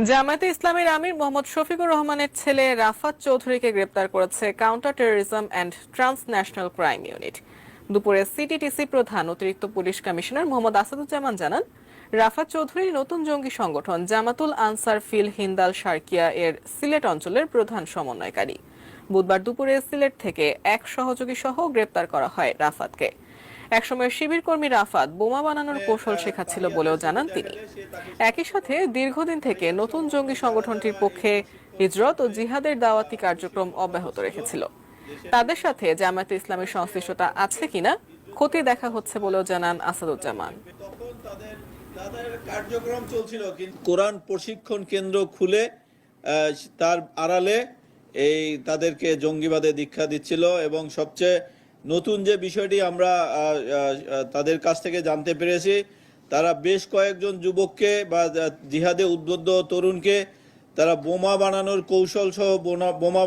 জামায়াতে ইসলামীর আমির মোহাম্মদ শফিকুর রহমানের ছেলে রাফাত চৌধুরীকে গ্রেপ্তার করেছে counter terrorism and transnational crime unit. দুপুরে সিটিটিসি প্রধান অতিরিক্ত পুলিশ কমিশনার মোহাম্মদ আসাদুজ্জামান জানান, রাফাত চৌধুরী নতুন জঙ্গি সংগঠন জামাতুল আনসার ফিল হিন্দাল শারকিয়া এর সিলেট অঞ্চলের প্রধান সমন্বয়কারী। বুধবার দুপুরে সিলেট থেকে এক সহযোগী সহ গ্রেপ্তার করা হয় রাফাতকে। একসময় শিবির কর্মী রাফাত বোমা বানানোর কৌশল শেখাচ্ছিল বলেও জানান তিনি। একই সাথে দীর্ঘদিন থেকে নতুন জঙ্গি সংগঠনটির পক্ষে হিজরত ও জিহাদের দাওয়াতি কার্যক্রম অব্যাহত রেখেছিল। তাদের সাথে জামায়াতে ইসলামের সংশ্লিষ্টতা আছে কিনা খতিয়ে দেখা হচ্ছে বলেও জানান আসাদুজ্জামান। কার্যক্রম চলছিল, কিন্তু কোরআন প্রশিক্ষণ কেন্দ্র খুলে তার আড়ালে তাদেরকে জঙ্গিবাদে দীক্ষা দিচ্ছিল। এবং সবচেয়ে নতুন যে বিষয়টি আমরা তাদের কাছ থেকে জানতে পেরেছি, তারা বেশ কয়েকজন যুবককে বা জিহাদে উদ্বুদ্ধ তরুণকে তারা বোমা বানানোর কৌশল সহ বোমা